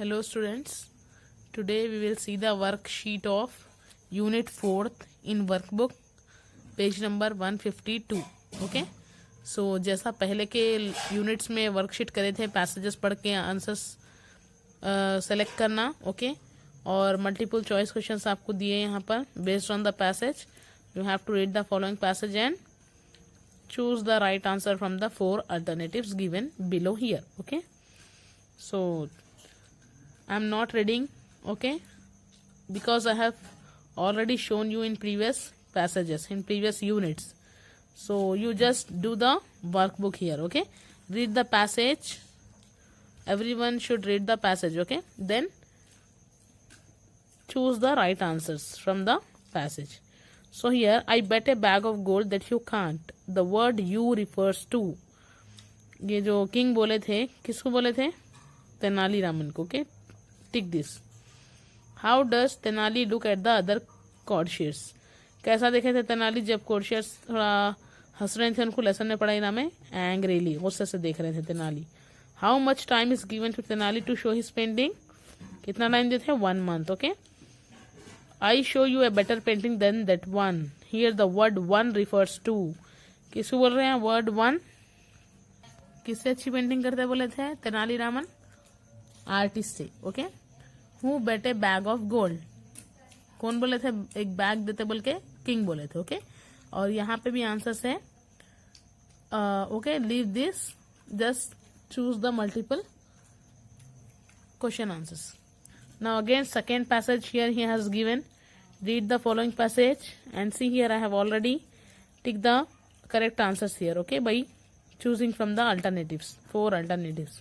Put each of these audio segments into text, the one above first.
Hello students, today we will see the worksheet of unit 4th in workbook page number 152. Okay, so जैसा पहले के units में worksheet करे थे, passages पढ़ के आंसर्स सेलेक्ट करना. ओके, और मल्टीपल चॉइस क्वेश्चंस आपको दिए यहाँ पर. Based on the passage you have to read the following passage and choose the right answer from the 4 alternatives given below here. Okay, so I'm not reading, okay, because I have already shown you in previous passages, in previous units. So you just do the workbook here. Okay, read the passage. Everyone should read the passage. Okay, then choose the right answers from the passage. So here, I bet a bag of gold that you can't. The word you refers to. ये जो king बोले थे, किसको बोले थे? तेनालीरामन को. Okay, tick this. How does Tenali look at the other courtiers? कैसा देखे थे तेनाली जब कोर्शियर्स थोड़ा हंस रहे थे, उनको लेसन में पढ़ाई ना में एंग्रीली गुस्से से देख रहे थे Tenali. How much time is given to Tenali to show his painting? कितना टाइम देते हैं? 1 month. Okay. I show you a better painting than that one. Here the word one refers to. किसको बोल रहे हैं? Word one. किससे अच्छी पेंटिंग करते बोले थे? तेनालीरामन आर्टिस्ट से. Okay, who bet a bag of gold. कौन बोले थे एक बैग देते बोल के? किंग बोले थे. ओके, और यहाँ पे भी आंसर है. Okay, leave this, just choose the multiple question answers. Now again second passage here he has given. Read the following passage and see here I have already ticked the correct answers here. Okay, by choosing from the alternatives, 4 alternatives.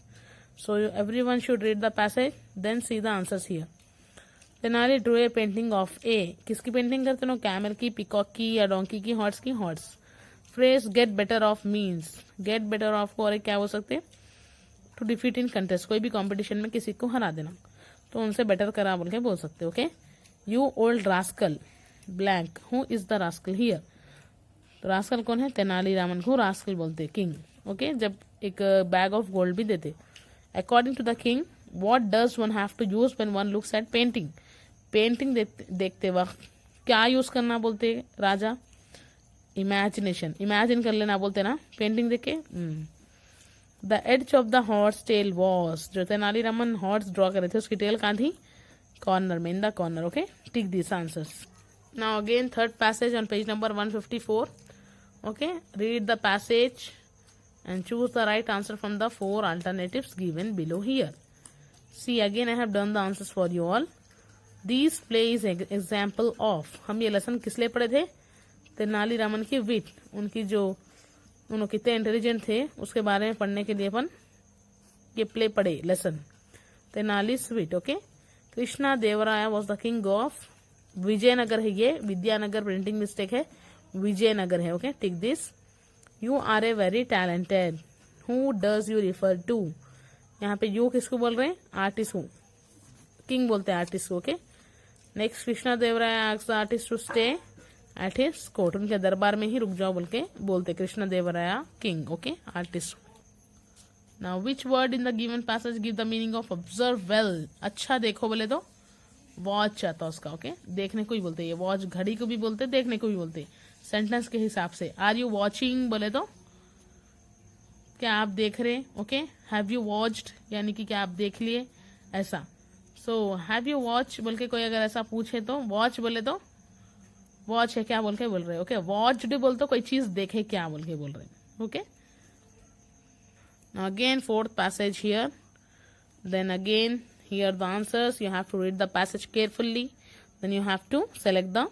So everyone should read the passage then see the answers here. Tenali drew a painting of A. किसकी painting करते हो? Camel की, peacock की या donkey की? Horse की. Horse. Phrase get better off means. Get better off को और क्या हो सकते? To defeat in contest. कोई भी कॉम्पिटिशन में किसी को हरा देना, तो उनसे बेटर करा बोल के बोल सकते. Okay, you old rascal blank. Who is the rascal here? Rascal कौन है? तेनालीरामन को रास्कल बोलते, किंग. ओके, जब एक बैग ऑफ गोल्ड भी देते. According to the king, what does one have to use when one looks at painting? Painting देखते वक्त क्या यूज करना बोलते राजा? इमेजिनेशन. इमेजिन कर लेना बोलते ना पेंटिंग देख के. The edge of the horse tail was. जो तेनालीरामन हॉर्स ड्रॉ करे थे उसकी टेल कहाँ थी? कॉर्नर में, in the corner. Okay, tick this answers. Now again third passage on page number 154. Okay, read the passage and choose the right answer from the 4 alternatives given below here. See, again I have done the answers for you all. These play is example of. हम ये lesson किस लिए पढ़े थे? तेनालीरामन की विट, उनकी जो उन्होंने कितने इंटेलिजेंट थे उसके बारे में पढ़ने के लिए अपन ये प्ले पढ़े lesson. Tenali sweet. Okay, Krishna Devaraya was the king of. Vijayanagar है ये, विद्यानगर प्रिंटिंग मिस्टेक है, विजयनगर है. Okay, tick this. You are a very talented. Who does you refer to? यहाँ पे यू किसको बोल रहे हैं? आर्टिस्ट को. किंग बोलते हैं आर्टिस्ट को. Okay, next Krishna Devaraya asked the artist to stay at his court. उनके दरबार में ही रुक जाओ बोल के बोलते कृष्णा देवराया king. Okay, artist. Now which word in the given passage give the meaning of observe well? अच्छा देखो बोले तो वॉच आता उसका. ओके, देखने को ही बोलते. ये वॉच घड़ी को भी बोलते, देखने को भी बोलते सेंटेंस के हिसाब से. आर यू वॉचिंग बोले तो क्या आप देख रहे? ओके, हैव यू वॉच्ड यानी कि क्या आप देख लिए, ऐसा. सो हैव यू वॉच बोल के कोई अगर ऐसा पूछे तो वॉच बोले तो वॉच है क्या बोल के बोल रहे. ओके, वॉच्ड बोल तो कोई चीज देखे क्या बोल के बोल रहे. Okay, again fourth passage here. Then again here the answers. You have to read the passage carefully, then you have to select the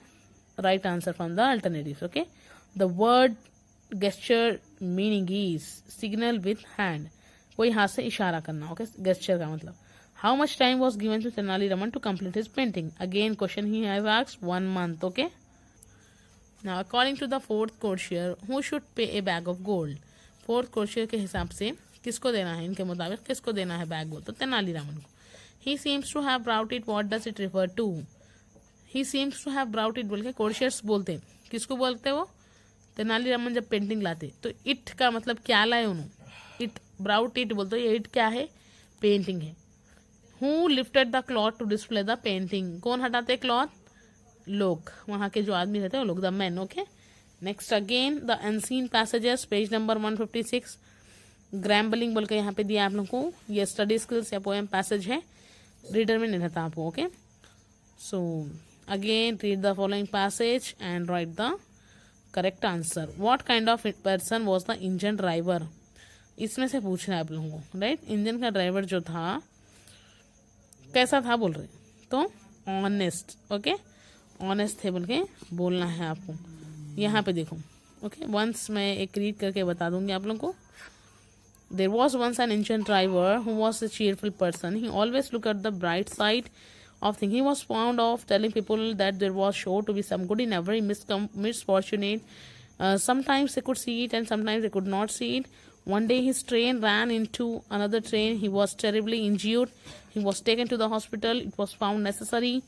right answer from the alternatives. Okay, the word gesture meaning is signal with hand. कोई हाथ से इशारा करना. Okay, gesture का मतलब. How much time was given to Tenali to complete his painting? Again question he has asked, 1 month. Okay, now according to the fourth courtier, who should pay a bag of gold? Fourth courtier के हिसाब से किसको देना है? इनके मुताबिक किसको देना है बैग बोल तो तेनालीरामन को. He seems to have brought it. What does it refer to? He seems to have brought it बोल के कोर्शियर्स बोलते हैं. किसको बोलते वो? तेनालीरामन जब पेंटिंग लाते तो इट का मतलब क्या लाए उन्होंने? इट ब्राउट इट बोलते. ये इट क्या है? पेंटिंग है. Who lifted the cloth to display the painting, कौन हटाते क्लॉथ, लोग, वहाँ के जो आदमी रहते हैं वो लोग, the man, okay. Next again the unseen passages, page number 156, ग्रैम्बलिंग बोल के यहाँ पे दिया आप लोग को, ये स्टडी स्किल्स या पोएम पैसेज है, रीडर में नहीं रहता आपको, okay. So again read the following passage and right the correct answer. What kind of person was the engine driver, इसमें से पूछ रहा है आप लोगों को, राइट। इंजन का ड्राइवर जो था कैसा था बोल रहे, तो ऑनेस्ट, ओके, ऑनेस्ट थे बोल के बोलना है आपको। यहाँ पे देखो, ओके, वंस मैं एक रीड करके बता दूंगी आप लोगों को। There was once an engine driver who was a cheerful person. He always looked at the bright side of things. He was fond of telling people that there was sure to be some good in every misfortunate. Sometimes they could see it and sometimes they could not see it. One day his train ran into another train. He was terribly injured. He was taken to the hospital. It was found necessary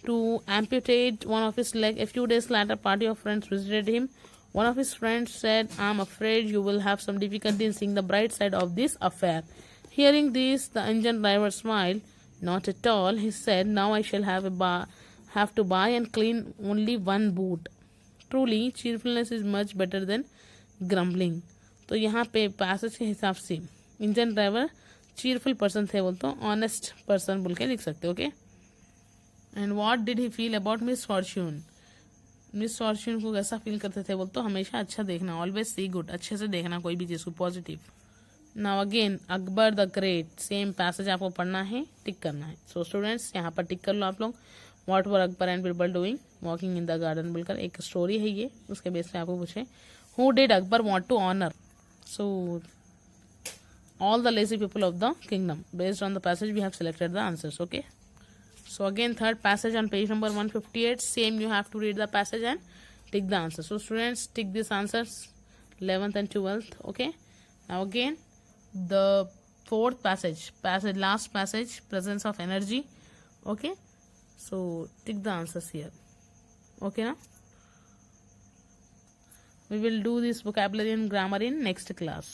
to amputate one of his legs. A few days later, a party of friends visited him. One of his friends said, "I'm afraid you will have some difficulty in seeing the bright side of this affair." Hearing this, the engine driver smiled. "Not at all," he said. "Now I shall have to buy and clean only one boot." Truly, cheerfulness is much better than grumbling. तो यहाँ पे passage के हिसाब से engine driver cheerful person थे, बोल तो honest person बोल के लिख सकते, okay. And what did he feel about miss Fortune, miss Fortune को कैसा फील करते थे बोल तो हमेशा अच्छा देखना, ऑलवेज सी गुड, अच्छे से देखना कोई भी चीज़ को, positive. Now again Akbar the great, same passage आपको पढ़ना है, टिक करना है। सो स्टूडेंट्स यहाँ पर टिक कर लो आप लोग। What were Akbar and Birbal doing, walking in the garden बोलकर एक स्टोरी है ये, उसके बेस पे आपको पूछे who did Akbar want to honour, so all the lazy people of the kingdom. Based on the passage we have selected the answers, okay. So again third passage on page number 158, same you have to read the passage and tick the answer. So students tick these answers 11th and 12th, okay. Now again the fourth passage, last passage, presence of energy, okay. So tick the answers here, okay. Now we will do this vocabulary and grammar in next class.